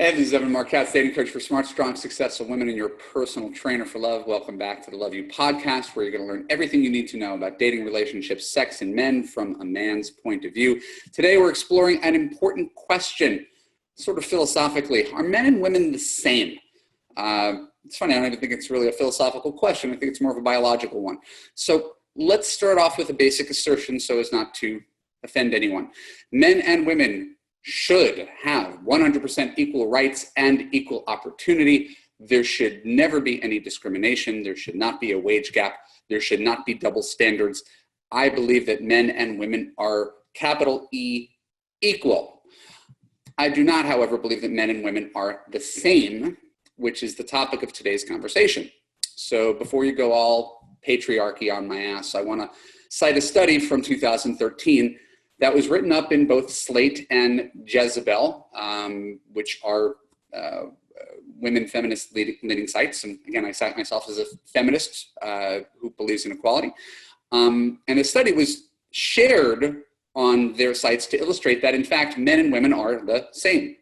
Hey, this is Evan Marquette, dating coach for smart, strong, successful women and your personal trainer for love. Welcome back to the Love You podcast, where you're going to learn everything you need to know about dating, relationships, sex, and men from a man's point of view. Today, we're exploring an important question, sort of philosophically. Are men and women the same? It's funny, I don't even think it's really a philosophical question. I think it's more of a biological one. So let's start off with a basic assertion so as not to offend anyone. Men and women should have 100% equal rights and equal opportunity. There should never be any discrimination. There should not be a wage gap. There should not be double standards. I believe that men and women are, capital E, equal. I do not, however, believe that men and women are the same, which is the topic of today's conversation. So before you go all patriarchy on my ass, I want to cite a study from 2013 that was written up in both Slate and Jezebel, which are women feminist leading sites. And again, I cite myself as a feminist who believes in equality. And a study was shared on their sites to illustrate that, in fact, men and women are the same.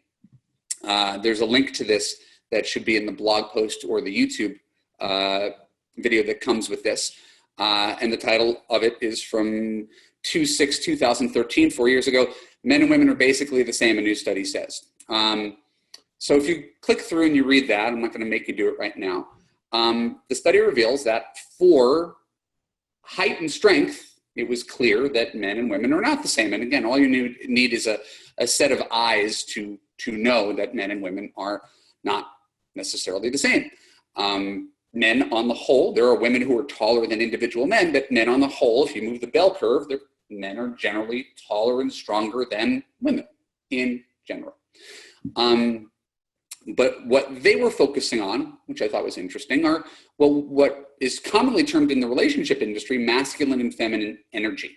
There's a link to this that should be in the blog post or the YouTube video that comes with this. And the title of it is from 2013, 4 years ago. Men and women are basically the same, a new study says. So if you click through and you read that, I'm not going to make you do it right now. The study reveals that for height and strength, it was clear that men and women are not the same. And again, all you need is a set of eyes to know that men and women are not necessarily the same. Men on the whole, there are women who are taller than individual men, but men on the whole, if you move the bell curve, men are generally taller and stronger than women in general. But what they were focusing on, which I thought was interesting, are what is commonly termed in the relationship industry, masculine and feminine energy,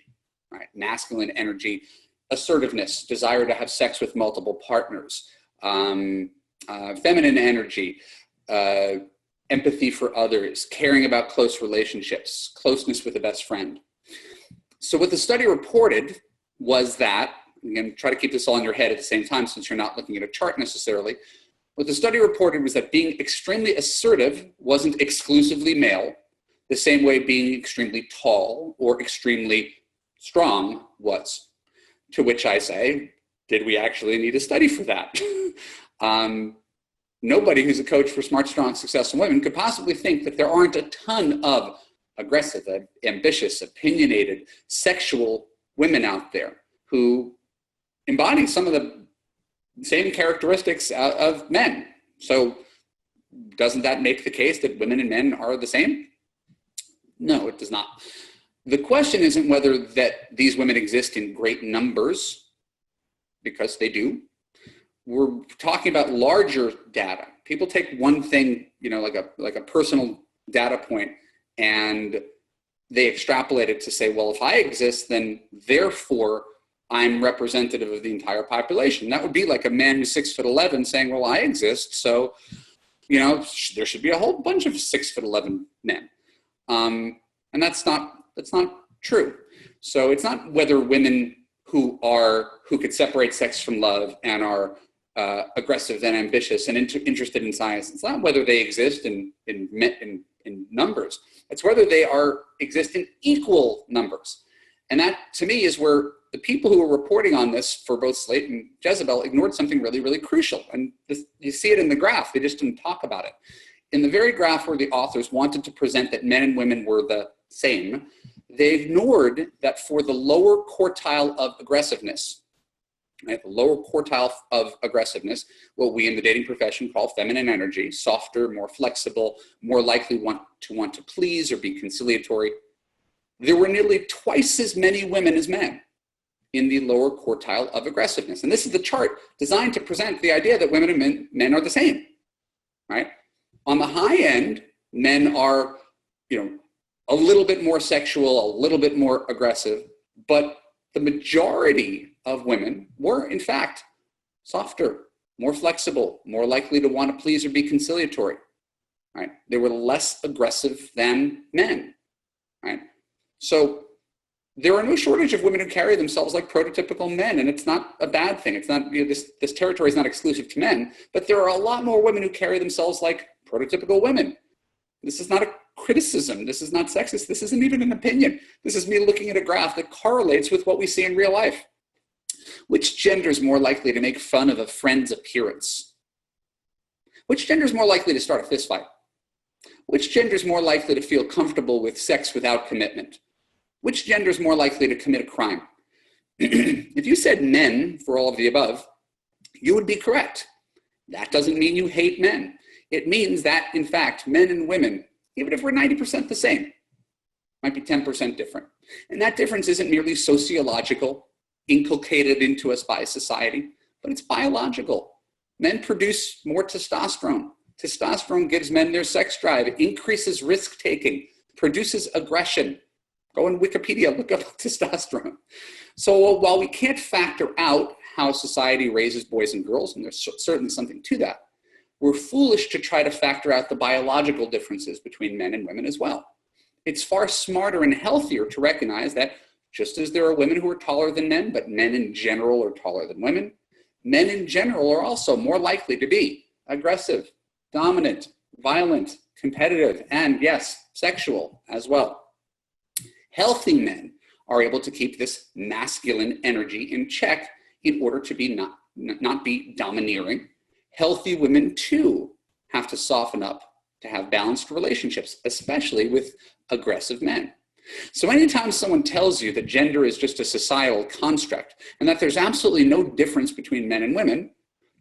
right? Masculine energy, assertiveness, desire to have sex with multiple partners, feminine energy, empathy for others, caring about close relationships, closeness with a best friend. So what the study reported was that, again, try to keep this all in your head at the same time since you're not looking at a chart necessarily. What the study reported was that being extremely assertive wasn't exclusively male, the same way being extremely tall or extremely strong was. To which I say, did we actually need a study for that? Nobody who's a coach for smart, strong, successful women could possibly think that there aren't a ton of aggressive, ambitious, opinionated, sexual women out there who embody some of the same characteristics of men. So doesn't that make the case that women and men are the same? No, it does not. The question isn't whether that these women exist in great numbers, because they do. We're talking about larger data. People take one thing, like a personal data point, and they extrapolate it to say, well, if I exist, then therefore I'm representative of the entire population. That would be like a man who's 6'11" saying, well, I exist, so there should be a whole bunch of 6'11" men, and that's not true. So it's not whether women who could separate sex from love and are aggressive and ambitious and interested in science. It's not whether they exist in numbers. It's whether they exist in equal numbers. And that, to me, is where the people who are reporting on this for both Slate and Jezebel ignored something really, really crucial. And you see it in the graph. They just didn't talk about it. In the very graph where the authors wanted to present that men and women were the same, they ignored that for the lower quartile of aggressiveness, right, the lower quartile of aggressiveness, what we in the dating profession call feminine energy, softer, more flexible, more likely want to please or be conciliatory, there were nearly twice as many women as men in the lower quartile of aggressiveness. And this is the chart designed to present the idea that women and men are the same, right? On the high end, men are, a little bit more sexual, a little bit more aggressive, but the majority of women were, in fact, softer, more flexible, more likely to want to please or be conciliatory, right? They were less aggressive than men, right? So there are no shortage of women who carry themselves like prototypical men, and it's not a bad thing. It's not, this territory is not exclusive to men, but there are a lot more women who carry themselves like prototypical women. This is not a criticism. This is not sexist. This isn't even an opinion. This is me looking at a graph that correlates with what we see in real life. Which gender is more likely to make fun of a friend's appearance? Which gender is more likely to start a fist fight? Which gender is more likely to feel comfortable with sex without commitment? Which gender is more likely to commit a crime? If you said men for all of the above, you would be correct. That doesn't mean you hate men. It means that, in fact, men and women, even if we're 90% the same, might be 10% different. And that difference isn't merely sociological, inculcated into us by society, but it's biological. Men produce more testosterone. Testosterone gives men their sex drive. It increases risk-taking, produces aggression. Go on Wikipedia, look up testosterone. So while we can't factor out how society raises boys and girls, and there's certainly something to that, we're foolish to try to factor out the biological differences between men and women as well. It's far smarter and healthier to recognize that just as there are women who are taller than men, but men in general are taller than women, men in general are also more likely to be aggressive, dominant, violent, competitive, and yes, sexual as well. Healthy men are able to keep this masculine energy in check in order to be not be domineering. Healthy women too have to soften up to have balanced relationships, especially with aggressive men. So anytime someone tells you that gender is just a societal construct and that there's absolutely no difference between men and women,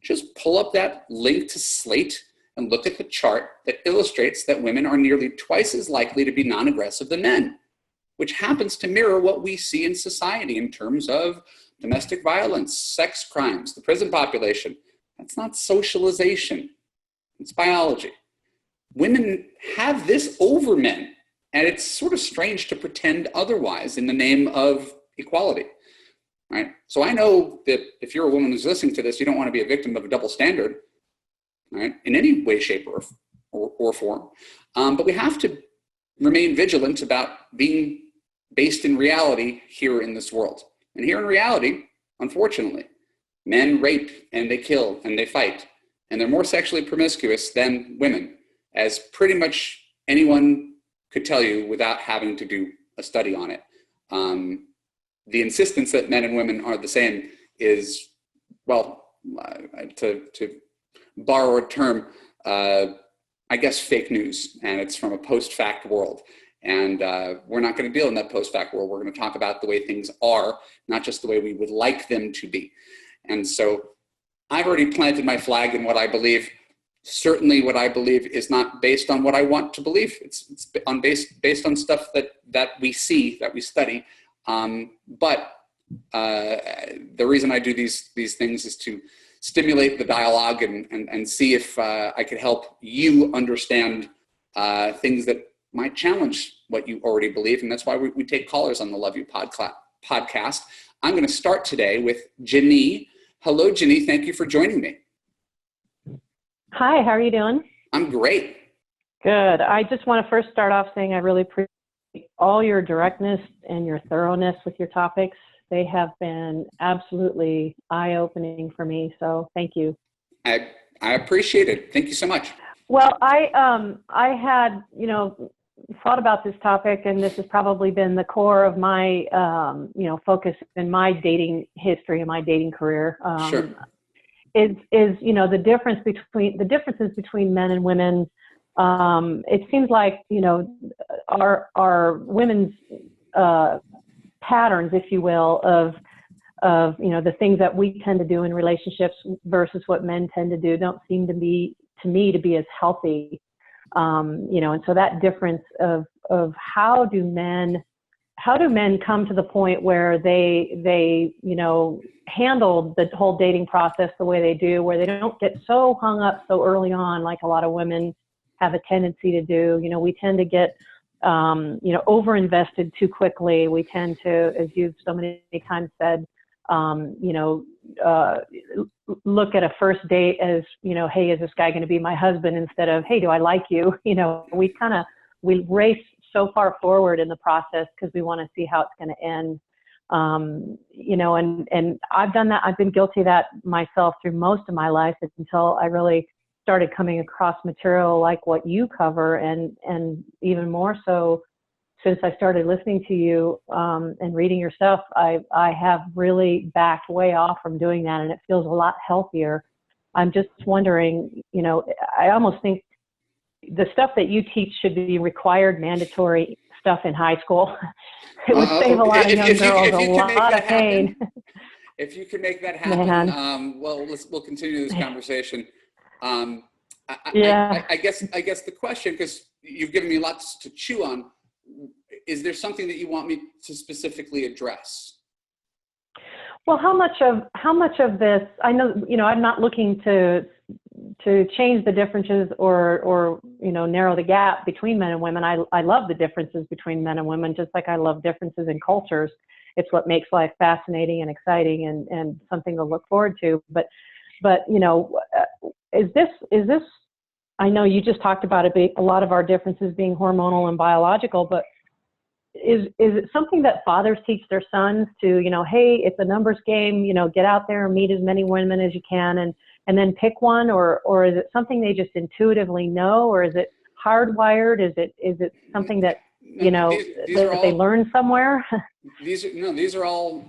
just pull up that link to Slate and look at the chart that illustrates that women are nearly twice as likely to be non-aggressive than men, which happens to mirror what we see in society in terms of domestic violence, sex crimes, the prison population. That's not socialization, it's biology. Women have this over men, and it's sort of strange to pretend otherwise in the name of equality, right? So I know that if you're a woman who's listening to this, you don't want to be a victim of a double standard, right? In any way, shape, or form. But we have to remain vigilant about being based in reality here in this world. And here in reality, unfortunately, men rape and they kill and they fight, and they're more sexually promiscuous than women, as pretty much anyone could tell you without having to do a study on it. The insistence that men and women are the same is, well, to borrow a term, I guess fake news, and it's from a post-fact world. And we're not going to deal in that post-fact world. We're going to talk about the way things are, not just the way we would like them to be. And so I've already planted my flag in what I believe. Certainly what I believe is not based on what I want to believe. It's based on stuff that we see, that we study. But the reason I do these things is to stimulate the dialogue and see if I could help you understand things that might challenge what you already believe. And that's why we take callers on the Love You podcast. I'm going to start today with Jenny. Hello, Jenny. Thank you for joining me. Hi, how are you doing? I'm great. Good. I just want to first start off saying I really appreciate all your directness and your thoroughness with your topics. They have been absolutely eye-opening for me, so thank you. I appreciate it. Thank you so much. Well, I had, thought about this topic, and this has probably been the core of my, focus in my dating history and my dating career. Sure. Is the differences between men and women. It seems like our women's patterns, if you will, of the things that we tend to do in relationships versus what men tend to do don't seem to me to be as healthy. And so that difference of how do men come to the point where they handle the whole dating process the way they do, where they don't get so hung up so early on like a lot of women have a tendency to do. We tend to get over-invested too quickly. We tend to, as you've so many times said, look at a first date as, hey, is this guy going to be my husband, instead of, hey, do I like you? We race so far forward in the process because we want to see how it's going to end. You know, and I've done that. I've been guilty of that myself through most of my life until I really started coming across material like what you cover, and even more so since I started listening to you and reading your stuff. I have really backed way off from doing that, and it feels a lot healthier. I'm just wondering, you know, I almost think the stuff that you teach should be required, mandatory stuff in high school. It would save a lot of young girls a lot of pain. If you can make that happen, well, we'll continue this conversation. I guess the question, because you've given me lots to chew on, is there something that you want me to specifically address? Well, how much of this, I know, you know, I'm not looking to change the differences or you know, narrow the gap between men and women. I love the differences between men and women, just like I love differences in cultures. It's what makes life fascinating and exciting and something to look forward to. But you know, is this, I know you just talked about a lot of our differences being hormonal and biological, but is it something that fathers teach their sons to, you know, hey, it's a numbers game, you know, get out there and meet as many women as you can and then pick one, or is it something they just intuitively know, or is it hardwired? Is it something that, you know, that they learn somewhere? These are all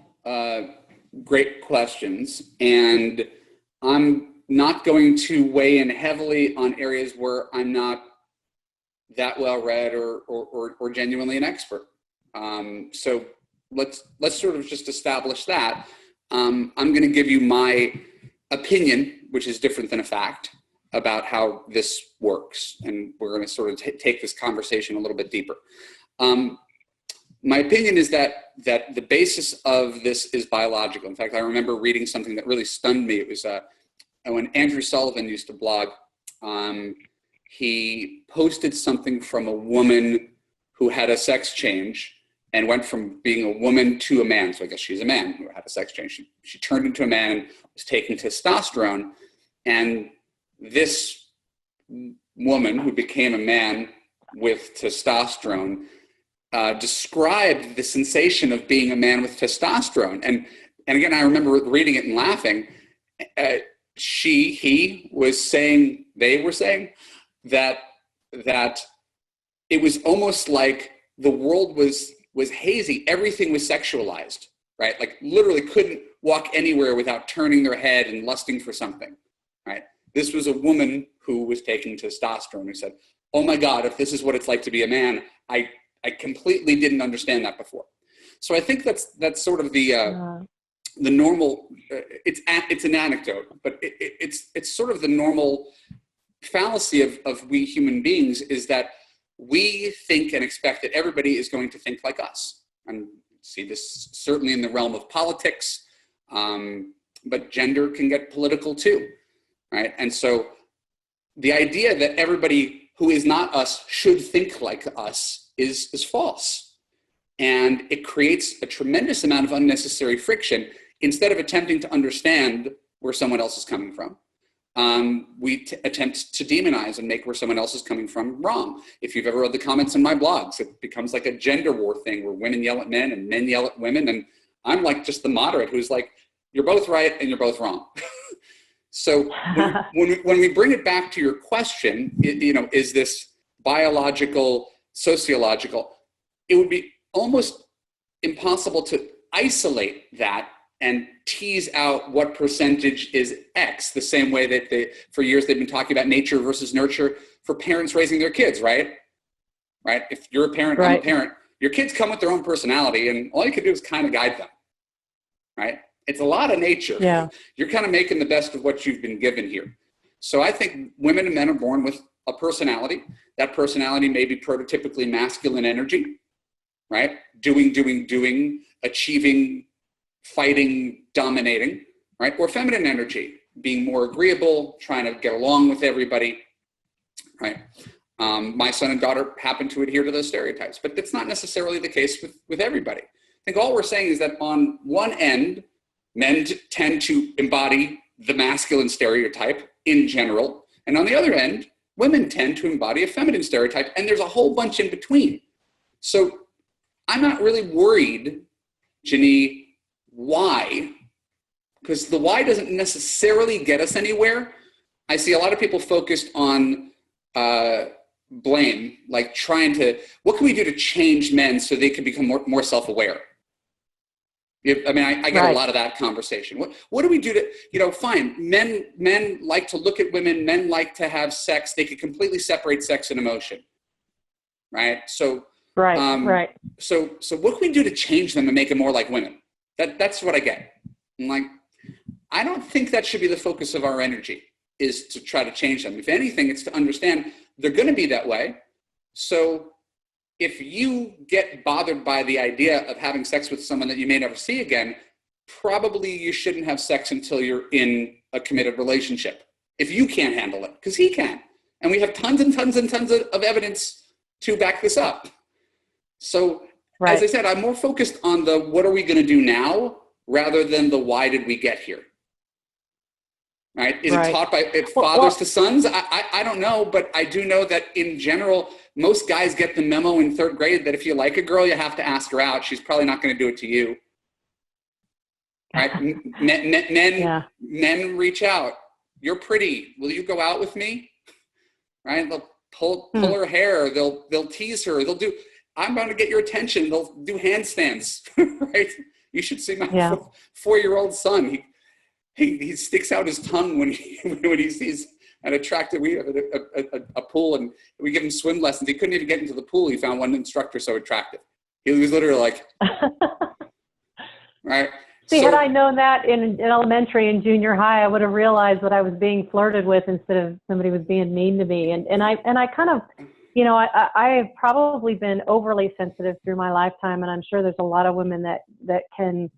great questions, and I'm not going to weigh in heavily on areas where I'm not that well read or genuinely an expert. So let's sort of just establish that. I'm going to give you my opinion, which is different than a fact, about how this works, and we're going to sort of take this conversation a little bit deeper. My opinion is that the basis of this is biological. In fact, I remember reading something that really stunned me. It was when Andrew Sullivan used to blog. He posted something from a woman who had a sex change and went from being a woman to a man. So I guess she's a man who had a sex change. She turned into a man and was taking testosterone. And this woman who became a man with testosterone described the sensation of being a man with testosterone. And again, I remember reading it and laughing. He was saying, they were saying that it was almost like the world was hazy. Everything was sexualized, right? Like literally couldn't walk anywhere without turning their head and lusting for something, right? This was a woman who was taking testosterone who said, oh my God, if this is what it's like to be a man, I completely didn't understand that before. So I think that's sort of the normal, it's an anecdote, but it's sort of the normal fallacy of we human beings, is that we think and expect that everybody is going to think like us. And see this certainly in the realm of politics, but gender can get political too, right? And so the idea that everybody who is not us should think like us is false. And it creates a tremendous amount of unnecessary friction. Instead of attempting to understand where someone else is coming from, we attempt to demonize and make where someone else is coming from wrong. If you've ever read the comments in my blogs, it becomes like a gender war thing where women yell at men and men yell at women. And I'm like just the moderate who's like, you're both right and you're both wrong. So when we bring it back to your question, you know, is this biological, sociological? It would be almost impossible to isolate that and tease out what percentage is X, the same way that for years they've been talking about nature versus nurture for parents raising their kids, right? Right? If you're a parent, right. I'm a parent, your kids come with their own personality, and all you can do is kind of guide them, right? It's a lot of nature. Yeah. You're kind of making the best of what you've been given here. So I think women and men are born with a personality. That personality may be prototypically masculine energy, right? Doing, achieving, fighting, dominating, right? Or feminine energy, being more agreeable, trying to get along with everybody, right? My son and daughter happen to adhere to those stereotypes, but that's not necessarily the case with everybody. I think all we're saying is that on one end, men tend to embody the masculine stereotype in general, and on the other end, women tend to embody a feminine stereotype, and there's a whole bunch in between. So I'm not really worried, Janine, why, because the why doesn't necessarily get us anywhere. I see a lot of people focused on blame, like trying to, what can we do to change men so they can become more self-aware? I mean, I get a lot of that conversation. What do we do to, fine, men like to look at women, men like to have sex. They could completely separate sex and emotion, right? So, right. So what can we do to change them and make them more like women? That's what I get. I'm like, I don't think that should be the focus of our energy, is to try to change them. If anything, it's to understand they're going to be that way. So if you get bothered by the idea of having sex with someone that you may never see again, probably you shouldn't have sex until you're in a committed relationship. If you can't handle it, because he can. And we have tons and tons and tons of evidence to back this up. So as I said, I'm more focused on the what are we going to do now rather than the why did we get here. Right? Is it taught by fathers to sons? I don't know, but I do know that in general, most guys get the memo in 3rd grade that if you like a girl, you have to ask her out. She's probably not going to do it to you. Right? Men reach out. You're pretty. Will you go out with me? Right? They'll pull her hair. They'll tease her. They'll do. I'm going to get your attention. They'll do handstands. Right? You should see my 4-year-old son. He sticks out his tongue when he sees an attractive. We have a pool and we give him swim lessons. He couldn't even get into the pool. He found one instructor so attractive. He was literally like, right. See, had I known that in elementary and junior high, I would have realized that I was being flirted with instead of somebody was being mean to me. And I kind of, I have probably been overly sensitive through my lifetime, and I'm sure there's a lot of women that can,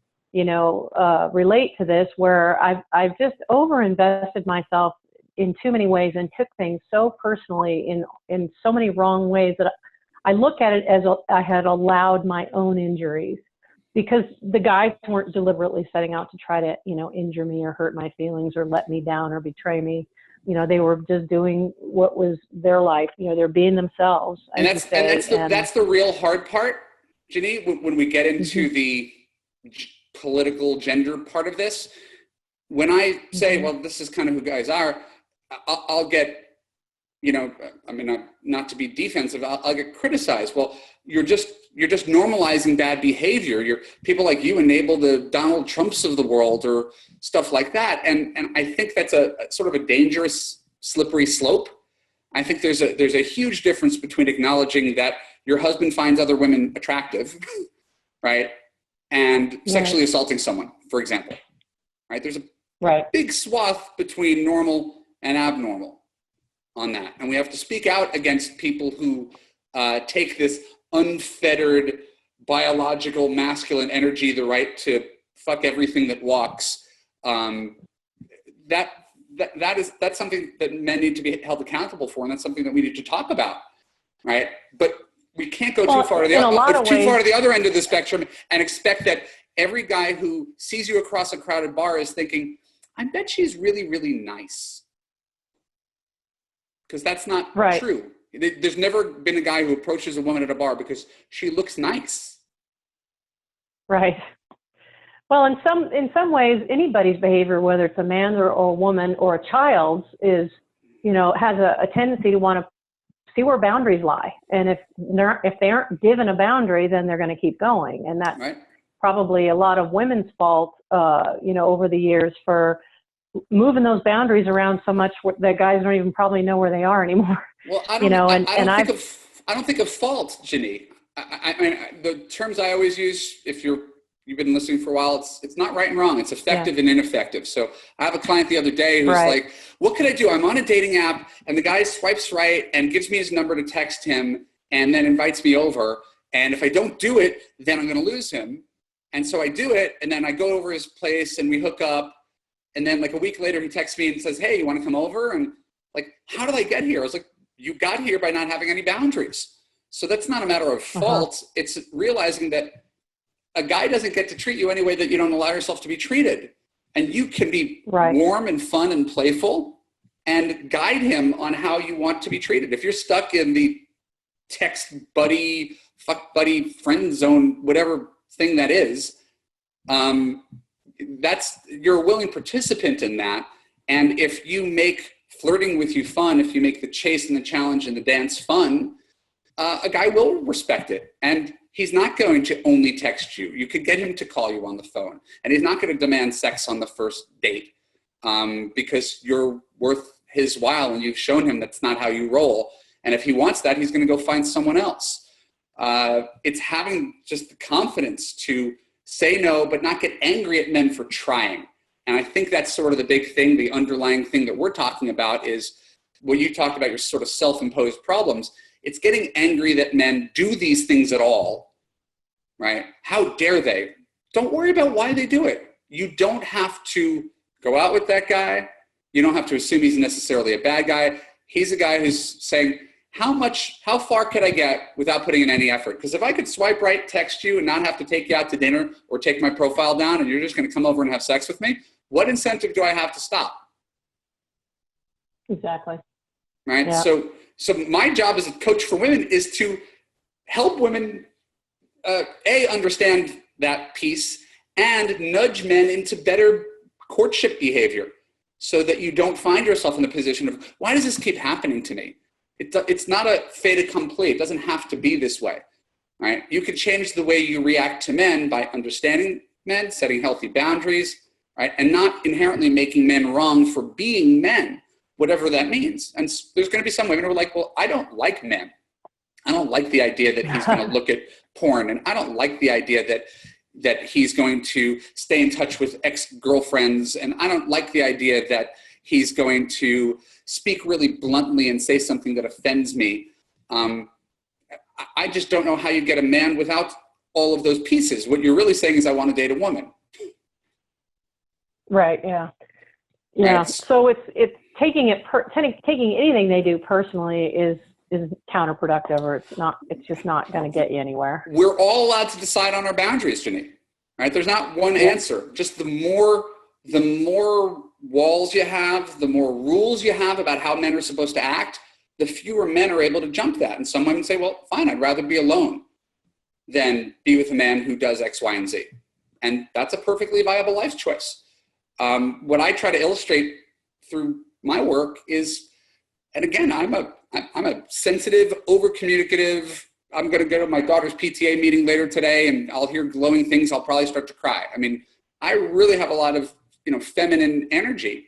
relate to this, where I've just overinvested myself in too many ways and took things so personally in so many wrong ways that I look at it as I had allowed my own injuries, because the guys weren't deliberately setting out to try to, injure me or hurt my feelings or let me down or betray me. They were just doing what was their life. They're being themselves. And that's the real hard part, Janine, when we get into the political gender part of this. When I say, well, this is kind of who guys are, I'll get, not to be defensive, I'll get criticized. Well, you're just normalizing bad behavior. People like you enable the Donald Trumps of the world or stuff like that. And I think that's a sort of a dangerous, slippery slope. I think there's a huge difference between acknowledging that your husband finds other women attractive, right? And sexually assaulting someone, for example, right? There's a big swath between normal and abnormal on that. And we have to speak out against people who take this unfettered biological masculine energy, the right to fuck everything that walks. That's something that men need to be held accountable for, and that's something that we need to talk about, right? But we can't go too far to the other end of the spectrum and expect that every guy who sees you across a crowded bar is thinking, I bet she's really, really nice. Because that's not true. There's never been a guy who approaches a woman at a bar because she looks nice. Right. Well, in some ways, anybody's behavior, whether it's a man or a woman or a child's, has a tendency to want to see where boundaries lie. And if they aren't given a boundary, then they're going to keep going. And that's probably a lot of women's fault, over the years, for moving those boundaries around so much that guys don't even probably know where they are anymore. Well, I don't think of fault, Ginny. I mean, the terms I always use, if you've been listening for a while, it's not right and wrong. It's effective and ineffective. So I have a client the other day who's like, what can I do? I'm on a dating app and the guy swipes right and gives me his number to text him and then invites me over. And if I don't do it, then I'm going to lose him. And so I do it. And then I go over his place and we hook up. And then like a week later, he texts me and says, hey, you want to come over? And like, how did I get here? I was like, you got here by not having any boundaries. So that's not a matter of fault. It's realizing that a guy doesn't get to treat you any way that you don't allow yourself to be treated. And you can be warm and fun and playful and guide him on how you want to be treated. If you're stuck in the text buddy fuck buddy, friend zone, whatever thing that is, you're a willing participant in that. And if you make flirting with you fun, if you make the chase and the challenge and the dance fun, a guy will respect it. And he's not going to only text you. You could get him to call you on the phone. And he's not going to demand sex on the first date because you're worth his while and you've shown him that's not how you roll. And if he wants that, he's going to go find someone else. It's having just the confidence to say no, but not get angry at men for trying. And I think that's sort of the big thing, the underlying thing that we're talking about is what you talked about, your sort of self-imposed problems. It's getting angry that men do these things at all, right? How dare they? Don't worry about why they do it. You don't have to go out with that guy. You don't have to assume he's necessarily a bad guy. He's a guy who's saying, how far could I get without putting in any effort? Because if I could swipe right, text you, and not have to take you out to dinner or take my profile down, and you're just going to come over and have sex with me, what incentive do I have to stop? Exactly. Right? Yeah. So my job as a coach for women is to help women, understand that piece and nudge men into better courtship behavior so that you don't find yourself in the position of, why does this keep happening to me? It's not a fait accompli. It doesn't have to be this way, right? You can change the way you react to men by understanding men, setting healthy boundaries, right? And not inherently making men wrong for being men, whatever that means. And there's going to be some women who are like, well, I don't like men. I don't like the idea that he's going to look at porn. And I don't like the idea that he's going to stay in touch with ex-girlfriends. And I don't like the idea that he's going to speak really bluntly and say something that offends me. I just don't know how you get a man without all of those pieces. What you're really saying is, I want to date a woman. Right. Yeah. Yeah. Right. So it's taking anything they do personally is counterproductive, or it's just not going to get you anywhere. We're all allowed to decide on our boundaries, Janine. Right? There's not one answer. Just the more walls you have, the more rules you have about how men are supposed to act, the fewer men are able to jump that. And some women say, well, fine, I'd rather be alone than be with a man who does X, Y, and Z. And that's a perfectly viable life choice. What I try to illustrate through my work is, and again, I'm a sensitive, over-communicative. I'm going to go to my daughter's PTA meeting later today, and I'll hear glowing things. I'll probably start to cry. I mean, I really have a lot of feminine energy,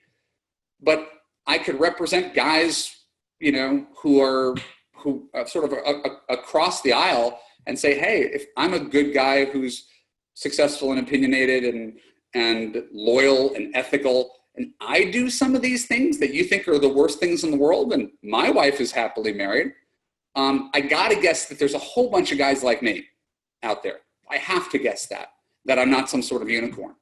but I could represent guys, who are sort of across the aisle and say, hey, if I'm a good guy who's successful and opinionated and loyal and ethical, and I do some of these things that you think are the worst things in the world, and my wife is happily married, I got to guess that there's a whole bunch of guys like me out there. I have to guess that I'm not some sort of unicorn.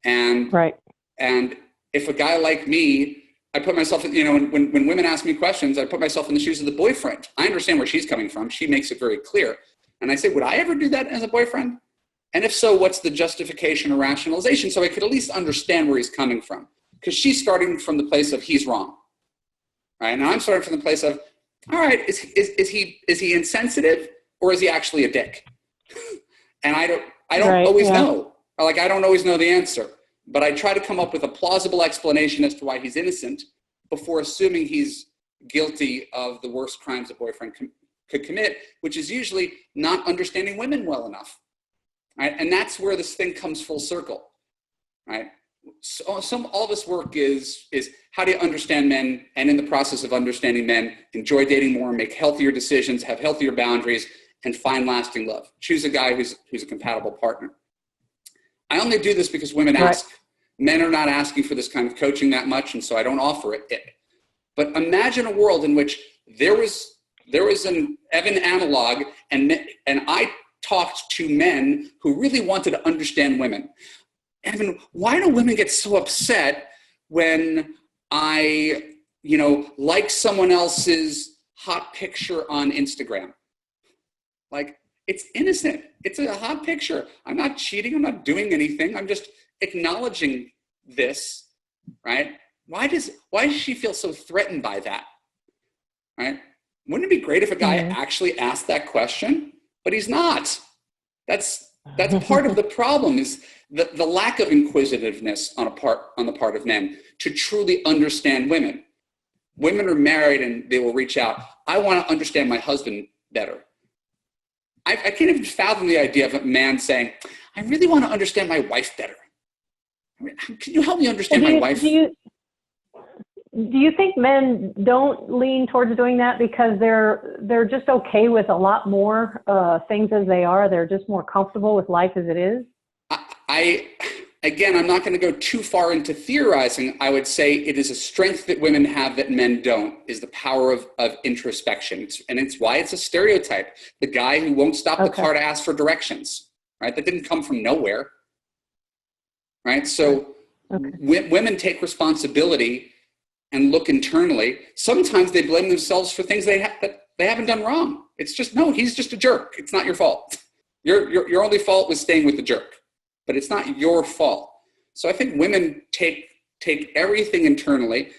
And right. And if a guy like me, I put myself in, when women ask me questions, I put myself in the shoes of the boyfriend. I understand where she's coming from. She makes it very clear. And I say, would I ever do that as a boyfriend? And if so, what's the justification or rationalization? So I could at least understand where he's coming from. Because she's starting from the place of he's wrong. Right? And I'm starting from the place of, all right, is he insensitive or is he actually a dick? And I don't always know. Like, I don't always know the answer. But I try to come up with a plausible explanation as to why he's innocent before assuming he's guilty of the worst crimes a boyfriend could commit, which is usually not understanding women well enough. Right? And that's where this thing comes full circle. Right? So all this work is how do you understand men, and in the process of understanding men, enjoy dating more, make healthier decisions, have healthier boundaries, and find lasting love. Choose a guy who's a compatible partner. I only do this because women ask. Men are not asking for this kind of coaching that much, and so I don't offer it. But imagine a world in which there was an Evan analog, and I talked to men who really wanted to understand women. Evan, why do women get so upset when I, like someone else's hot picture on Instagram? Like, it's innocent. It's a hot picture. I'm not cheating. I'm not doing anything. I'm just acknowledging this, right? Why does she feel so threatened by that, right? Wouldn't it be great if a guy actually asked that question? but he's not. That's part of the problem, is the lack of inquisitiveness on the part of men to truly understand women. Women are married and they will reach out. I want to understand my husband better. I can't even fathom the idea of a man saying, I really want to understand my wife better. I mean, can you help me understand my wife? Do you think men don't lean towards doing that because they're just okay with a lot more things as they are? They're just more comfortable with life as it is? Again, I'm not going to go too far into theorizing. I would say it is a strength that women have that men don't, is the power of introspection. And it's why it's a stereotype. The guy who won't stop the car to ask for directions, right? That didn't come from nowhere, right? So women take responsibility and look internally. Sometimes they blame themselves for things that they haven't done wrong. It's just, no, he's just a jerk. It's not your fault. Your only fault was staying with the jerk. But it's not your fault. So I think women take everything internally,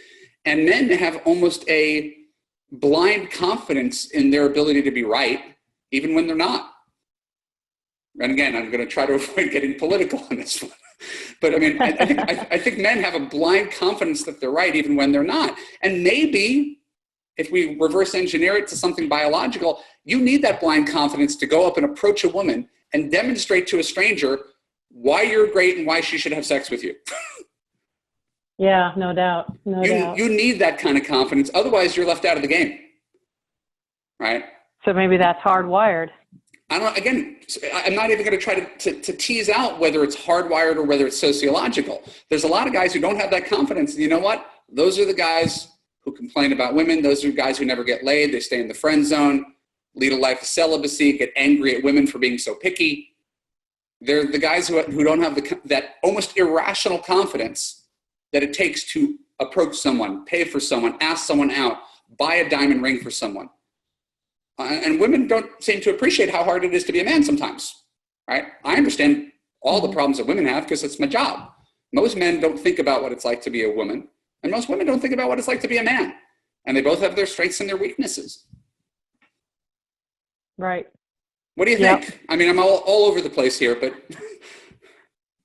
and men have almost a blind confidence in their ability to be right, even when they're not. And again, I'm going to try to avoid getting political on this one. But I mean, I think men have a blind confidence that they're right, even when they're not. And maybe if we reverse engineer it to something biological, you need that blind confidence to go up and approach a woman and demonstrate to a stranger why you're great and why she should have sex with you. Yeah, no doubt. No doubt. You need that kind of confidence. Otherwise, you're left out of the game, right? So maybe that's hardwired. I'm not even going to try to tease out whether it's hardwired or whether it's sociological. There's a lot of guys who don't have that confidence. And you know what? Those are the guys who complain about women. Those are guys who never get laid. They stay in the friend zone, lead a life of celibacy, get angry at women for being so picky. They're the guys who don't have that almost irrational confidence that it takes to approach someone, pay for someone, ask someone out, buy a diamond ring for someone. And women don't seem to appreciate how hard it is to be a man sometimes, right? I understand all the problems that women have because it's my job. Most men don't think about what it's like to be a woman, and most women don't think about what it's like to be a man. And they both have their strengths and their weaknesses. Right. What do you think? I mean, I'm all over the place here, but.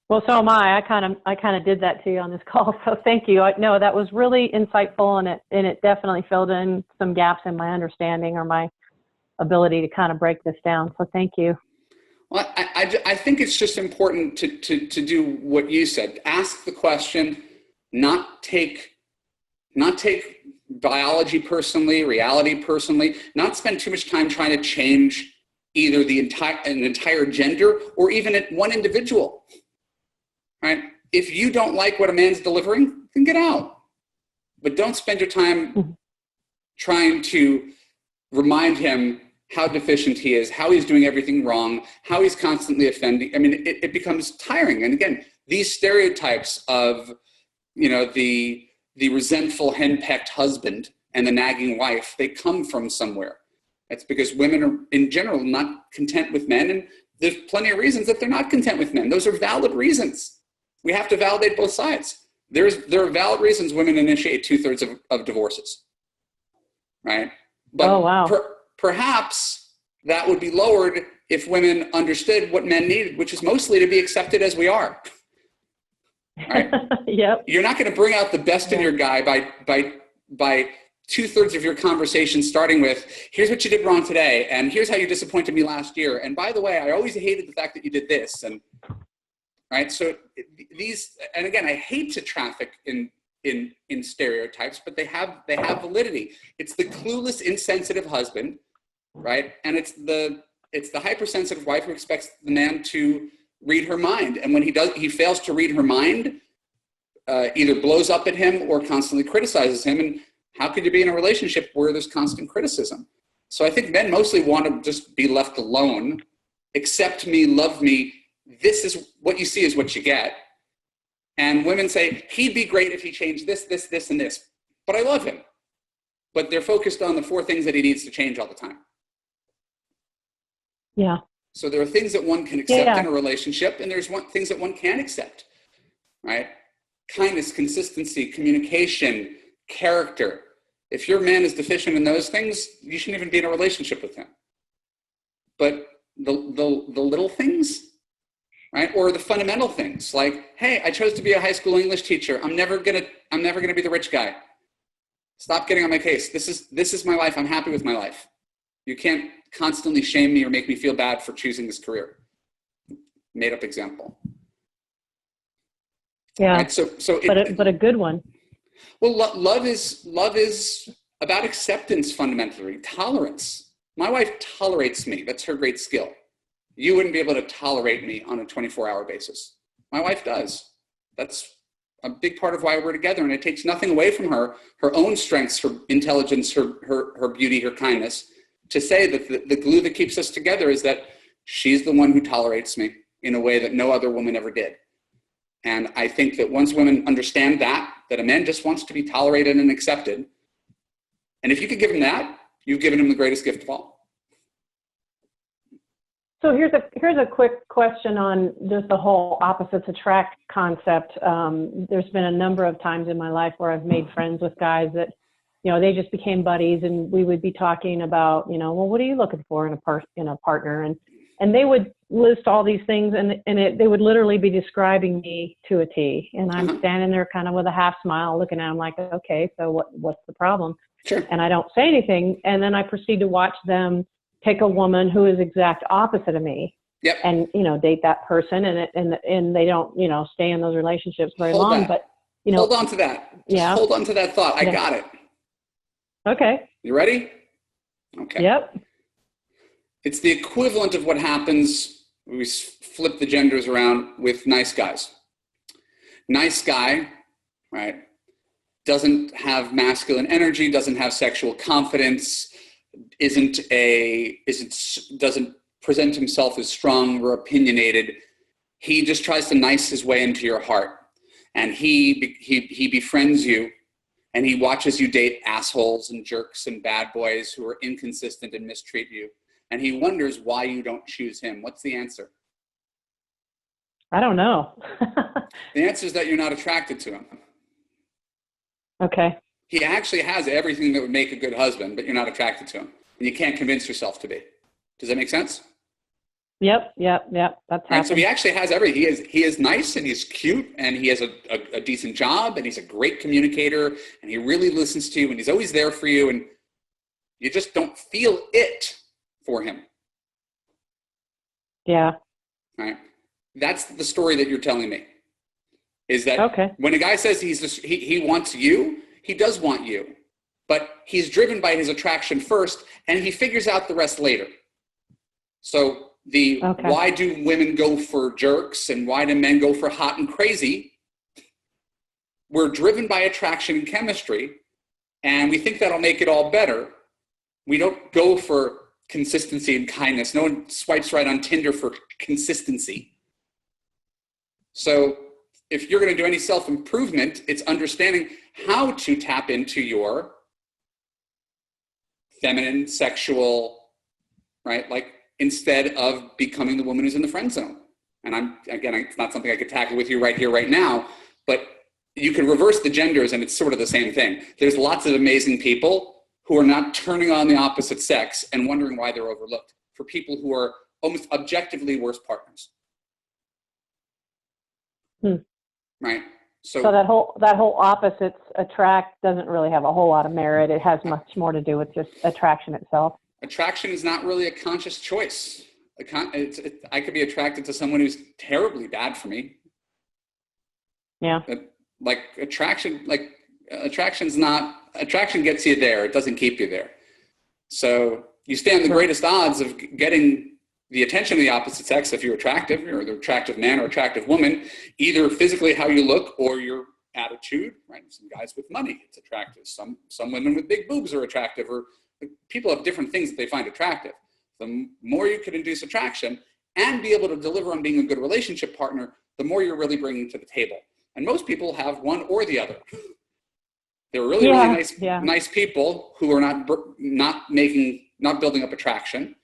Well, so am I. I kind of did that to you on this call. So thank you. No, that was really insightful, and it definitely filled in some gaps in my understanding or my ability to kind of break this down. So thank you. Well, I think it's just important to do what you said. Ask the question, not take biology personally, reality personally, not spend too much time trying to change either an entire gender or even one individual, right? If you don't like what a man's delivering, then get out. But don't spend your time trying to remind him how deficient he is, how he's doing everything wrong, how he's constantly offending. I mean, it becomes tiring. And again, these stereotypes of, the resentful, henpecked husband and the nagging wife, they come from somewhere. It's because women are, in general, not content with men, and there's plenty of reasons that they're not content with men. Those are valid reasons. We have to validate both sides. There are valid reasons women initiate 2/3 of divorces, right? But perhaps that would be lowered if women understood what men needed, which is mostly to be accepted as we are. Right? Yep. You're not going to bring out the best in your guy by 2/3 of your conversation starting with, here's what you did wrong today, and here's how you disappointed me last year, and by the way, I always hated the fact that you did this, and right. So and again, I hate to traffic in stereotypes, but they have validity. It's the clueless, insensitive husband, right, and it's the hypersensitive wife who expects the man to read her mind, and when he fails to read her mind, either blows up at him or constantly criticizes him. And how could you be in a relationship where there's constant criticism? So I think men mostly want to just be left alone, accept me, love me. This is what you see is what you get. And women say, he'd be great if he changed this, this, this, and this. But I love him. But they're focused on the 4 things that he needs to change all the time. Yeah. So there are things that one can accept in a relationship, and there's things that one can't accept, right? Kindness, consistency, communication, character. If your man is deficient in those things, you shouldn't even be in a relationship with him. But the little things, right? Or the fundamental things like, hey, I chose to be a high school English teacher. I'm never gonna be the rich guy. Stop getting on my case. This is my life. I'm happy with my life. You can't constantly shame me or make me feel bad for choosing this career. Made up example. Yeah. Right? But a good one. Well, love is about acceptance fundamentally, tolerance. My wife tolerates me. That's her great skill. You wouldn't be able to tolerate me on a 24-hour basis. My wife does. That's a big part of why we're together, and it takes nothing away from her own strengths, her intelligence, her beauty, her kindness, to say that the glue that keeps us together is that she's the one who tolerates me in a way that no other woman ever did. And I think that once women understand that a man just wants to be tolerated and accepted, and if you could give him that, you've given him the greatest gift of all. So here's a quick question on just the whole opposites attract concept. There's been a number of times in my life where I've made friends with guys that, they just became buddies, and we would be talking about, well, what are you looking for in a partner? And they would list all these things, and they would literally be describing me to a T. And I'm standing there kind of with a half smile looking at them like, okay, so what's the problem? Sure. And I don't say anything. And then I proceed to watch them take a woman who is exact opposite of me. Yep. And, date that person, and they don't, stay in those relationships very long. But, hold on to that. Just hold on to that thought. I got it. Okay. You ready? Okay. Yep. It's the equivalent of what happens when we flip the genders around with nice guys. Nice guy, right, doesn't have masculine energy, doesn't have sexual confidence, doesn't present himself as strong or opinionated. He just tries to nice his way into your heart, and he befriends you, and he watches you date assholes and jerks and bad boys who are inconsistent and mistreat you, and he wonders why you don't choose him. What's the answer? I don't know. The answer is that you're not attracted to him. Okay. He actually has everything that would make a good husband, but you're not attracted to him, and you can't convince yourself to be. Does that make sense? Yep. That's right. So he actually has everything. He is nice, and he's cute, and he has a decent job, and he's a great communicator, and he really listens to you, and he's always there for you, and you just don't feel it for him. Yeah. Right. That's the story that you're telling me. Is that when a guy says he wants you, he does want you, but he's driven by his attraction first, and he figures out the rest later. So why do women go for jerks and why do men go for hot and crazy? We're driven by attraction and chemistry, and we think that'll make it all better. We don't go for consistency and kindness. No one swipes right on Tinder for consistency. So if you're going to do any self-improvement, it's understanding how to tap into your feminine, sexual, right? Like, instead of becoming the woman who's in the friend zone. And it's not something I could tackle with you right here, right now, but you can reverse the genders and it's sort of the same thing. There's lots of amazing people who are not turning on the opposite sex and wondering why they're overlooked, for people who are almost objectively worse partners. Right? So that whole opposites attract doesn't really have a whole lot of merit. It has much more to do with just attraction itself. Attraction is not really a conscious choice. I could be attracted to someone who's terribly bad for me. Yeah. Attraction gets you there. It doesn't keep you there. So you stand the greatest odds of getting the attention of the opposite sex if you're attractive, or the attractive man or attractive woman, either physically how you look or your attitude, right? Some guys with money, it's attractive. Some women with big boobs are attractive, or people have different things that they find attractive. The more you can induce attraction and be able to deliver on being a good relationship partner, the more you're really bringing to the table. And most people have one or the other. They're really nice people who are not building up attraction,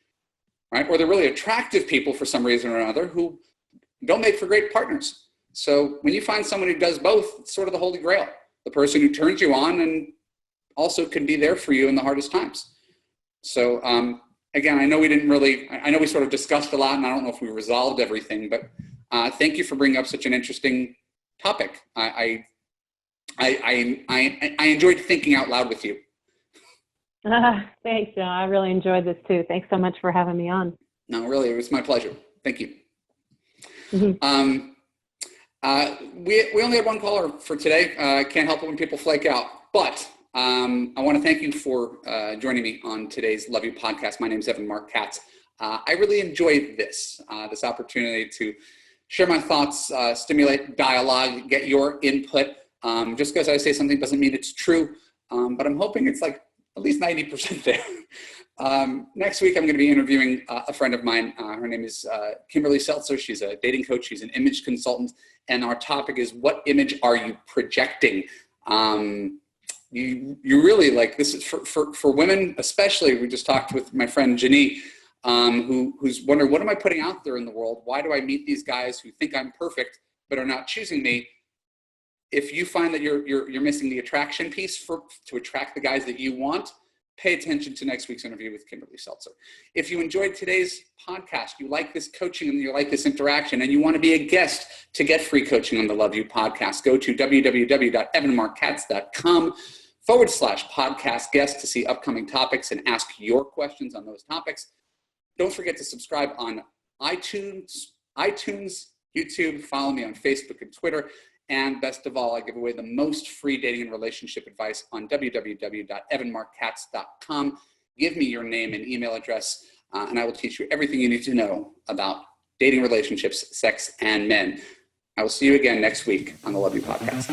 right? Or they're really attractive people for some reason or another who don't make for great partners. So when you find someone who does both, it's sort of the holy grail. The person who turns you on and also can be there for you in the hardest times. So, again, I know we didn't really, I know we sort of discussed a lot, and I don't know if we resolved everything, but thank you for bringing up such an interesting topic. I enjoyed thinking out loud with you. Thanks, John. I really enjoyed this too. Thanks so much for having me on. No, really, it was my pleasure. Thank you. Mm-hmm. We only had one caller for today. Can't help it when people flake out, but I want to thank you for joining me on today's Love You podcast. My name is Evan Mark Katz. I really enjoyed this opportunity to share my thoughts, stimulate dialogue, get your input. Just because I say something doesn't mean it's true, but I'm hoping it's like at least 90% there. Next week, I'm going to be interviewing a friend of mine. Her name is Kimberly Seltzer. She's a dating coach. She's an image consultant. And our topic is, what image are you projecting? You really, like, this is for women, especially. We just talked with my friend Janie, who's wondering, what am I putting out there in the world? Why do I meet these guys who think I'm perfect but are not choosing me? If you find that you're missing the attraction piece to attract the guys that you want, pay attention to next week's interview with Kimberly Seltzer. If you enjoyed today's podcast, you like this coaching and you like this interaction, and you want to be a guest to get free coaching on the Love You podcast, go to www.evanmarkkatz.com/podcast guest to see upcoming topics and ask your questions on those topics. Don't forget to subscribe on iTunes, YouTube, follow me on Facebook and Twitter. And best of all, I give away the most free dating and relationship advice on www.evanmarkkatz.com. Give me your name and email address, and I will teach you everything you need to know about dating, relationships, sex, and men. I will see you again next week on the Love You podcast.